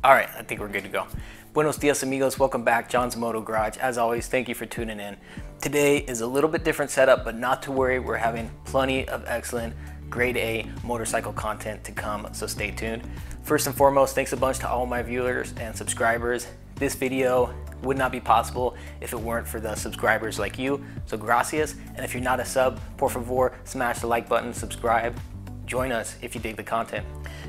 All right, I think we're good to go. Buenos dias, amigos. Welcome back. John's Moto Garage. As always, thank you for tuning in. Today is a little bit different setup, but not to worry. We're having plenty of excellent grade A motorcycle content to come, so stay tuned. First and foremost, thanks a bunch to all my viewers and subscribers. This video would not be possible if it weren't for the subscribers like you, so gracias. And if you're not a sub, por favor, smash the like button, subscribe. Join us if you dig the content.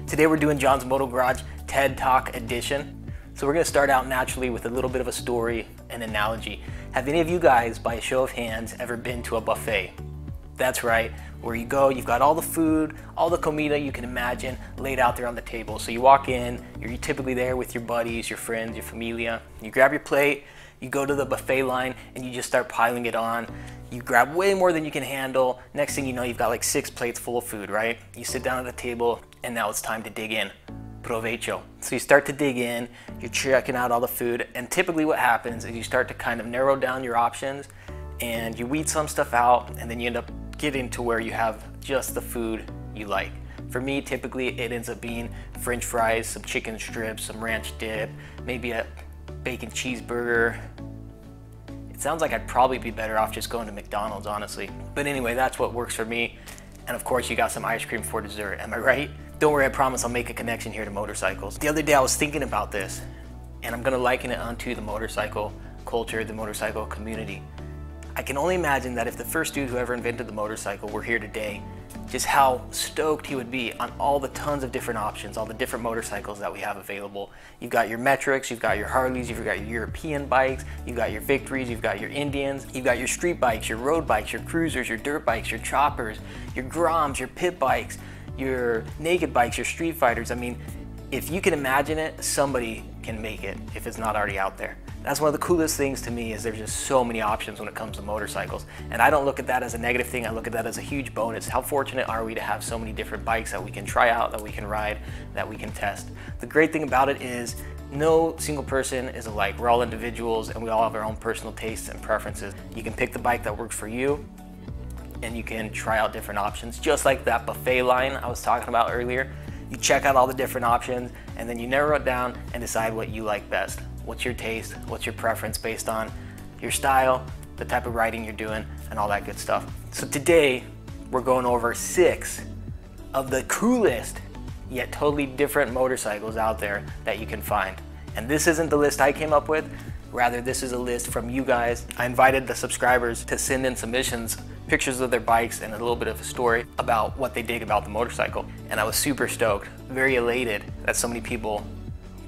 Today we're doing John's Moto Garage TED Talk edition. So we're gonna start out naturally with a little bit of a story and analogy. Have any of you guys, by a show of hands, ever been to a buffet? That's right, where you go, you've got all the food, all the comida you can imagine laid out there on the table. So you walk in, you're typically there with your buddies, your friends, your familia. You grab your plate, you go to the buffet line, and you just start piling it on. You grab way more than you can handle. Next thing you know, you've got like 6 plates full of food, right? You sit down at the table, and now it's time to dig in. Provecho. So you start to dig in, you're checking out all the food, and typically what happens is you start to kind of narrow down your options, and you weed some stuff out, and then you end up getting to where you have just the food you like. For me, typically it ends up being French fries, some chicken strips, some ranch dip, maybe a bacon cheeseburger. It sounds like I'd probably be better off just going to McDonald's, honestly. But anyway, that's what works for me. And of course, you got some ice cream for dessert, am I right? Don't worry, I promise I'll make a connection here to motorcycles. The other day I was thinking about this, and I'm gonna liken it onto the motorcycle culture, the motorcycle community. I can only imagine that if the first dude who ever invented the motorcycle were here today, just how stoked he would be on all the tons of different options, all the different motorcycles that we have available. You've got your metrics, you've got your Harleys, you've got your European bikes, you've got your Victories, you've got your Indians, you've got your street bikes, your road bikes, your cruisers, your dirt bikes, your choppers, your Groms, your pit bikes, your naked bikes, your street fighters. I mean, if you can imagine it, somebody can make it if it's not already out there. That's one of the coolest things to me, is there's just so many options when it comes to motorcycles. And I don't look at that as a negative thing, I look at that as a huge bonus. How fortunate are we to have so many different bikes that we can try out, that we can ride, that we can test. The great thing about it is no single person is alike. We're all individuals and we all have our own personal tastes and preferences. You can pick the bike that works for you, and you can try out different options. Just like that buffet line I was talking about earlier. You check out all the different options, and then you narrow it down and decide what you like best. What's your taste? What's your preference based on your style, the type of riding you're doing, and all that good stuff. So today, we're going over 6 of the coolest, yet totally different motorcycles out there that you can find. And this isn't the list I came up with, rather this is a list from you guys. I invited the subscribers to send in submissions, pictures of their bikes, and a little bit of a story about what they dig about the motorcycle. And I was super stoked, very elated that so many people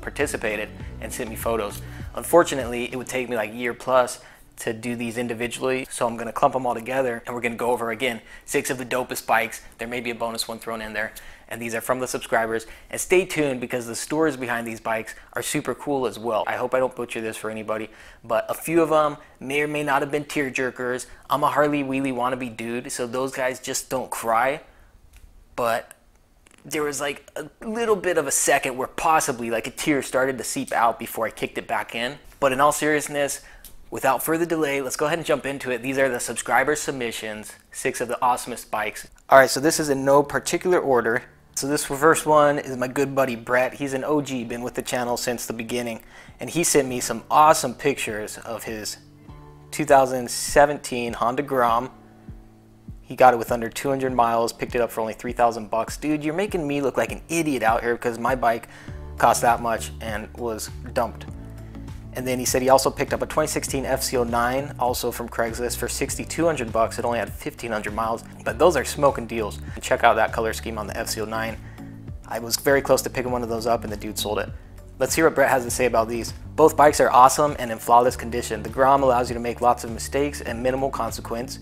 participated and sent me photos. Unfortunately, it would take me like a year plus to do these individually, so I'm gonna clump them all together, and we're gonna go over again 6 of the dopest bikes. There may be a bonus one thrown in there, and these are from the subscribers. And stay tuned, because the stories behind these bikes are super cool as well. I hope I don't butcher this for anybody, but a few of them may or may not have been tear jerkers. I'm a Harley wheelie wannabe dude, so those guys just don't cry, but there was like a little bit of a second where possibly like a tear started to seep out before I kicked it back in. But in all seriousness, without further delay, let's go ahead and jump into it. These are the subscriber submissions, 6 of the awesomest bikes. All right, so this is in no particular order. So this first one is my good buddy Brett. He's an OG, been with the channel since the beginning. And he sent me some awesome pictures of his 2017 Honda Grom. He got it with under 200 miles, picked it up for only 3,000 bucks. Dude, you're making me look like an idiot out here, because my bike cost that much and was dumped. And then he said he also picked up a 2016 FC09, also from Craigslist, for 6,200 bucks. It only had 1,500 miles, but those are smoking deals. Check out that color scheme on the FC09. I was very close to picking one of those up, and the dude sold it. Let's hear what Brett has to say about these. Both bikes are awesome and in flawless condition. The Grom allows you to make lots of mistakes and minimal consequence.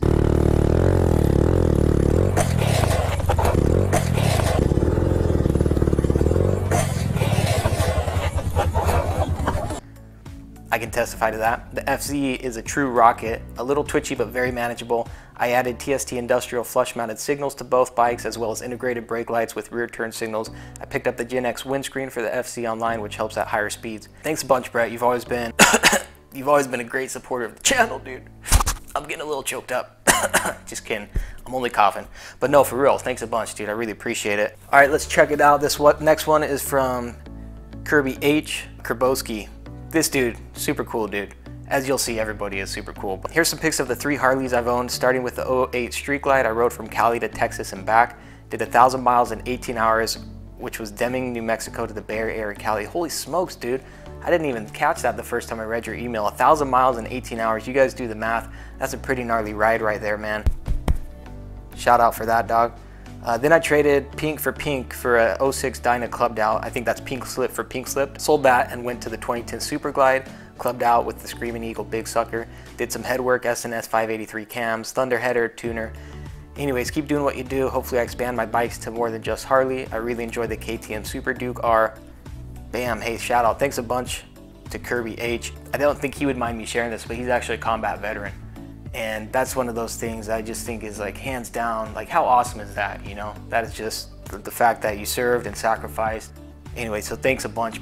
I can testify to that. The FZ is a true rocket, a little twitchy but very manageable. I added TST industrial flush mounted signals to both bikes, as well as integrated brake lights with rear turn signals. I picked up the Gen X windscreen for the FC online, which helps at higher speeds. Thanks a bunch, Brett. You've always been a great supporter of the channel, dude. I'm getting a little choked up. Just kidding. I'm only coughing. But no, for real, thanks a bunch, dude. I really appreciate it. All right, let's check it out. This next one is from Kirby H. Kerboski. This dude, super cool dude. As you'll see, everybody is super cool. But here's some pics of the 3 Harleys I've owned, starting with the 08 Street Glide I rode from Cali to Texas and back. Did 1,000 miles in 18 hours, which was Deming, New Mexico to the Bay Area, Cali. Holy smokes, dude. I didn't even catch that the first time I read your email. 1,000 miles in 18 hours. You guys do the math. That's a pretty gnarly ride right there, man. Shout out for that, dog. Then I traded pink for a 06 Dyna clubbed out. I think that's pink slip for pink slip. Sold that and went to the 2010 Super Glide, clubbed out with the Screaming Eagle Big Sucker. Did some headwork, SNS 583 cams, Thunder header, tuner. Anyways, keep doing what you do. Hopefully I expand my bikes to more than just Harley. I really enjoy the KTM Super Duke R. Bam, hey, shout out. Thanks a bunch to Kirby H. I don't think he would mind me sharing this, but he's actually a combat veteran. And that's one of those things I just think is like hands down, like how awesome is that, you know? That is just the fact that you served and sacrificed. Anyway, so thanks a bunch,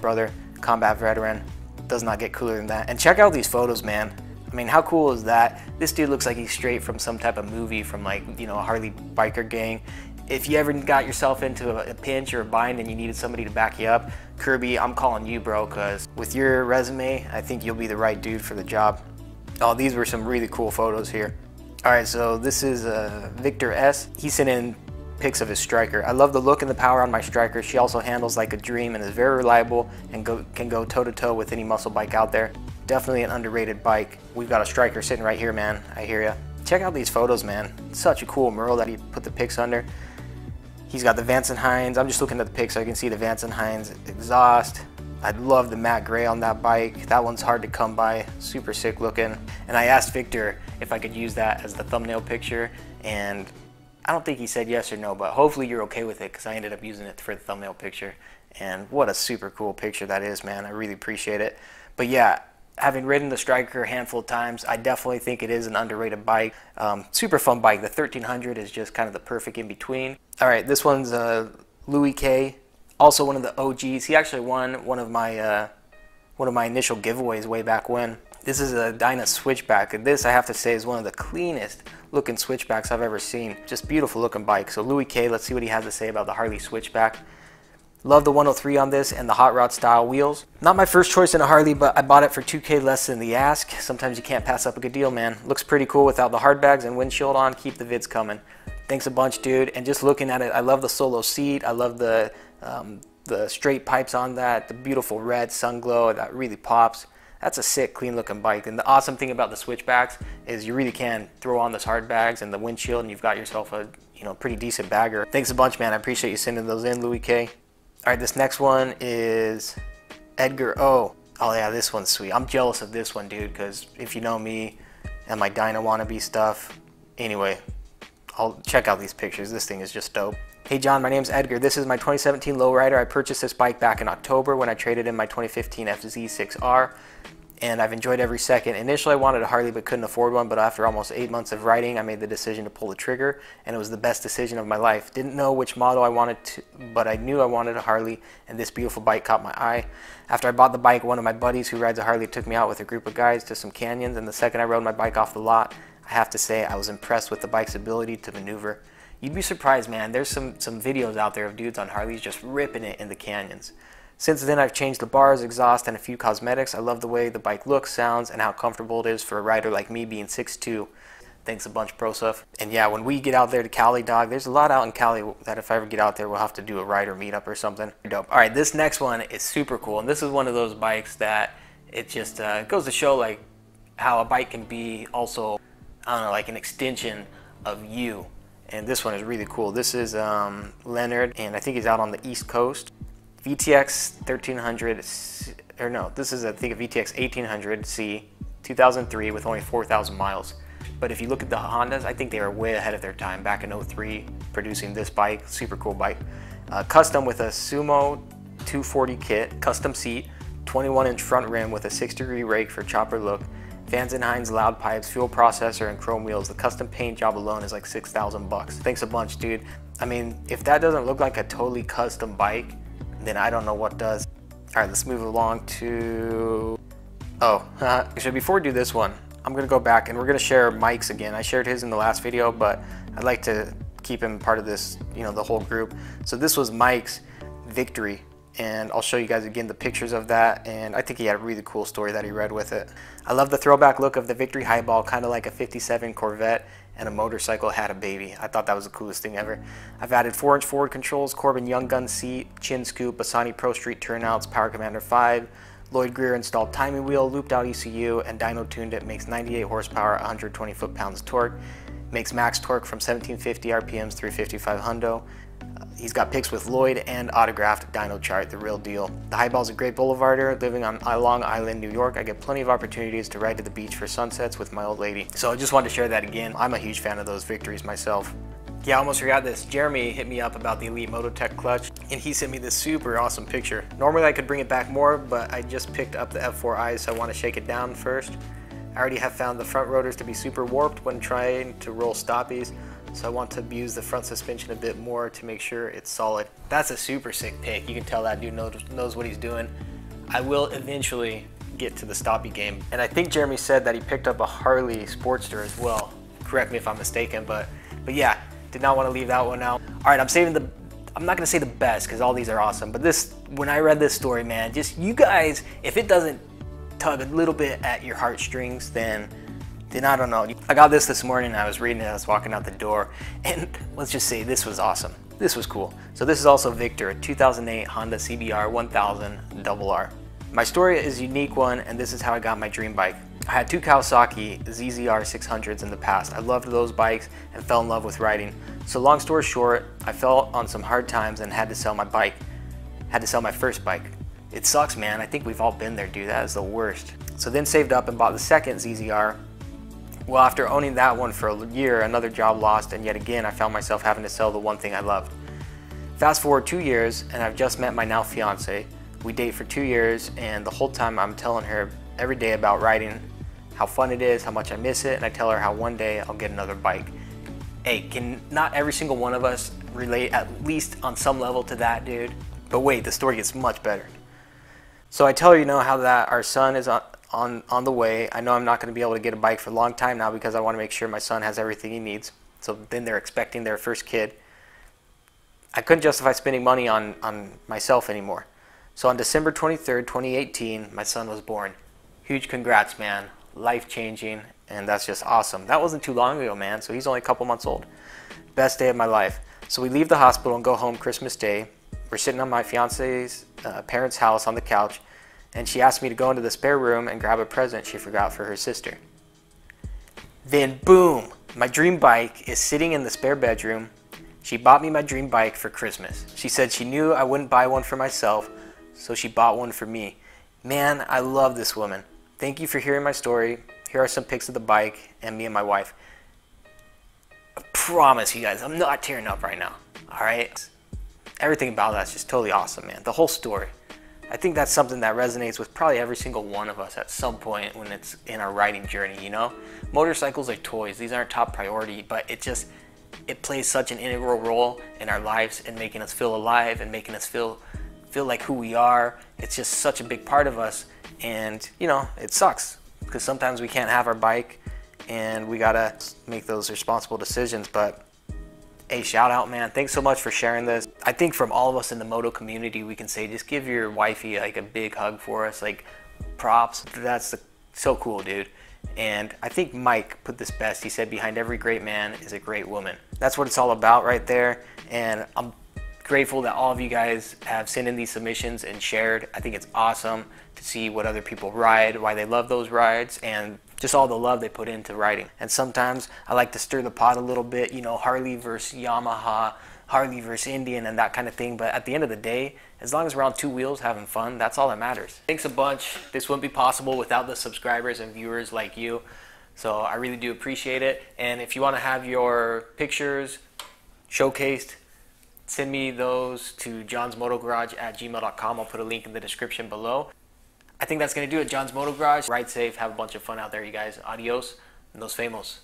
brother. Combat veteran, does not get cooler than that. And check out these photos, man. I mean, how cool is that? This dude looks like he's straight from some type of movie from like, you know, a Harley biker gang. If you ever got yourself into a pinch or a bind and you needed somebody to back you up, Kirby, I'm calling you, bro, because with your resume, I think you'll be the right dude for the job. Oh, these were some really cool photos here. All right, so this is Victor S. He sent in pics of his Stryker. I love the look and the power on my Stryker. She also handles like a dream and is very reliable and can go toe-to-toe with any muscle bike out there. Definitely an underrated bike. We've got a Stryker sitting right here, man. I hear ya. Check out these photos, man. Such a cool mural that he put the pics under. He's got the Vance & Hines. I'm just looking at the pics so I can see the Vance & Hines exhaust. I love the matte gray on that bike. That one's hard to come by, super sick looking. And I asked Victor if I could use that as the thumbnail picture, and I don't think he said yes or no, but hopefully you're okay with it because I ended up using it for the thumbnail picture. And what a super cool picture that is, man. I really appreciate it. But yeah, having ridden the Stryker a handful of times, I definitely think it is an underrated bike. Super fun bike. The 1300 is just kind of the perfect in between. All right, this one's Louis K. Also one of the OGs. He actually won one of my initial giveaways way back when. This is a Dyna Switchback, and this I have to say is one of the cleanest looking switchbacks I've ever seen. Just beautiful looking bike. So Louis K, let's see what he has to say about the Harley Switchback. Love the 103 on this and the hot rod style wheels. Not my first choice in a Harley, but I bought it for $2K less than the ask. Sometimes you can't pass up a good deal, man. Looks pretty cool without the hard bags and windshield on. Keep the vids coming. Thanks a bunch, dude. And just looking at it, I love the solo seat. I love the straight pipes on that, the beautiful red sun glow, that really pops. That's a sick, clean looking bike. And the awesome thing about the Switchbacks is you really can throw on those hard bags and the windshield and you've got yourself a, you know, pretty decent bagger. Thanks a bunch, man. I appreciate you sending those in, Louis K. All right, this next one is Edgar O. Oh yeah, this one's sweet. I'm jealous of this one, dude, because if you know me and my Dyna wannabe stuff, anyway, I'll check out these pictures. This thing is just dope. Hey John, my name's Edgar. This is my 2017 lowrider. I purchased this bike back in October when I traded in my 2015 FZ6R, and I've enjoyed every second. Initially I wanted a Harley but couldn't afford one, but after almost 8 months of riding, I made the decision to pull the trigger, and it was the best decision of my life. Didn't know which model I wanted to, but I knew I wanted a Harley, and this beautiful bike caught my eye. After I bought the bike, one of my buddies who rides a Harley took me out with a group of guys to some canyons, and the second I rode my bike off the lot, I have to say I was impressed with the bike's ability to maneuver. You'd be surprised, man. There's some videos out there of dudes on Harleys just ripping it in the canyons. Since then, I've changed the bars, exhaust, and a few cosmetics. I love the way the bike looks, sounds, and how comfortable it is for a rider like me being 6'2". Thanks a bunch, Prosuf. And yeah, when we get out there to Cali, dog, there's a lot out in Cali that if I ever get out there, we'll have to do a rider meetup or something. Dope. All right, this next one is super cool. And this is one of those bikes that it just goes to show like how a bike can be also, I don't know, like an extension of you. And this one is really cool. This is Leonard, and I think he's out on the East Coast. VTX 1300, or no, this is I think a VTX 1800C, 2003 with only 4,000 miles. But if you look at the Hondas, I think they were way ahead of their time back in 03 producing this bike. Super cool bike. Custom with a Sumo 240 kit, custom seat, 21-inch front rim with a 6-degree rake for chopper look, Vance & Hines loud pipes, fuel processor, and chrome wheels. The custom paint job alone is like 6,000 bucks. Thanks a bunch, dude. I mean, if that doesn't look like a totally custom bike, then I don't know what does. All right, let's move along to, actually before we do this one, I'm gonna go back and we're gonna share Mike's again. I shared his in the last video, but I'd like to keep him part of this, you know, the whole group. So this was Mike's Victory. and I'll show you guys again the pictures of that, and I think he had a really cool story that he read with it. I love the throwback look of the Victory HighBall, kind of like a 57 Corvette and a motorcycle had a baby. I thought that was the coolest thing ever. I've added 4-inch forward controls, Corbin Young Gun seat, chin scoop, Bassani Pro Street turnouts, Power Commander 5, Lloyd Greer installed timing wheel, looped out ECU, and dyno tuned it. Makes 98 horsepower, 120 foot-pounds torque. Makes max torque from 1750 RPMs, 355 hundo. He's got pics with Lloyd and autographed dyno chart, the real deal. The HighBall's a great boulevarder. Living on Long Island, New York, I get plenty of opportunities to ride to the beach for sunsets with my old lady. So I just wanted to share that again. I'm a huge fan of those Victories myself. Yeah, I almost forgot this. Jeremy hit me up about the Elite Mototech clutch, and he sent me this super awesome picture. Normally I could bring it back more, but I just picked up the F4i, so I want to shake it down first. I already have found the front rotors to be super warped when trying to roll stoppies, so I want to abuse the front suspension a bit more to make sure it's solid. That's a super sick pick. You can tell that dude knows what he's doing. I will eventually get to the stoppie game. And I think Jeremy said that he picked up a Harley Sportster as well. Correct me if I'm mistaken, but yeah, did not want to leave that one out. All right, I'm not gonna say the best because all these are awesome, but when I read this story, man, just you guys, if it doesn't tug a little bit at your heartstrings, then I don't know. I got this morning, I was reading it, I was walking out the door, and let's just say this was awesome. This was cool. So this is also Victor, a 2008 Honda CBR 1000 RR. My story is a unique one, and this is how I got my dream bike. I had 2 Kawasaki ZZR 600s in the past. I loved those bikes and fell in love with riding. So long story short, I fell on some hard times and had to sell my bike. Had to sell my first bike. It sucks, man. I think we've all been there, dude. That is the worst. So then saved up and bought the second ZZR. Well, after owning that one for a year, another job lost, and yet again, I found myself having to sell the one thing I loved. Fast forward 2 years, and I've just met my now fiance. We date for 2 years, and the whole time I'm telling her every day about riding, how fun it is, how much I miss it, and I tell her how one day I'll get another bike. Hey, can not every single one of us relate at least on some level to that, dude? But wait, the story gets much better. So I tell her, how that our son is on the way. I know I'm not going to be able to get a bike for a long time now because I want to make sure my son has everything he needs. So then they're expecting their first kid. I couldn't justify spending money on myself anymore. So on December 23rd, 2018, my son was born. Huge congrats, man. Life-changing, and that's just awesome. That wasn't too long ago, man, so he's only a couple months old. Best day of my life. So we leave the hospital and go home Christmas Day. We're sitting on my fiance's parents' house on the couch, and she asked me to go into the spare room and grab a present she forgot for her sister. Then boom, my dream bike is sitting in the spare bedroom. She bought me my dream bike for Christmas. She said she knew I wouldn't buy one for myself, so she bought one for me. Man, I love this woman. Thank you for hearing my story. Here are some pics of the bike and me and my wife. I promise you guys, I'm not tearing up right now, all right? Everything about that's just totally awesome, man. The whole story. I think that's something that resonates with probably every single one of us at some point when it's in our riding journey, Motorcycles are toys. These aren't top priority, but it plays such an integral role in our lives and making us feel alive and making us feel like who we are. It's just such a big part of us. And it sucks because sometimes we can't have our bike and we gotta make those responsible decisions. But hey, shout out, man. Thanks so much for sharing this. I think from all of us in the moto community, we can say just give your wifey like a big hug for us, like props. That's so cool, dude. And I think Mike put this best. He said, behind every great man is a great woman. That's what it's all about right there. And I'm grateful that all of you guys have sent in these submissions and shared. I think it's awesome to see what other people ride, why they love those rides, and just all the love they put into riding. And sometimes I like to stir the pot a little bit, Harley versus Yamaha, Harley versus Indian and that kind of thing. But at the end of the day, as long as we're on 2 wheels having fun, that's all that matters. Thanks a bunch. This wouldn't be possible without the subscribers and viewers like you. So I really do appreciate it. And if you want to have your pictures showcased, send me those to johnsmotogarage@gmail.com. I'll put a link in the description below. I think that's going to do it. John's Moto Garage. Ride safe. Have a bunch of fun out there, you guys. Adios. Nos vemos.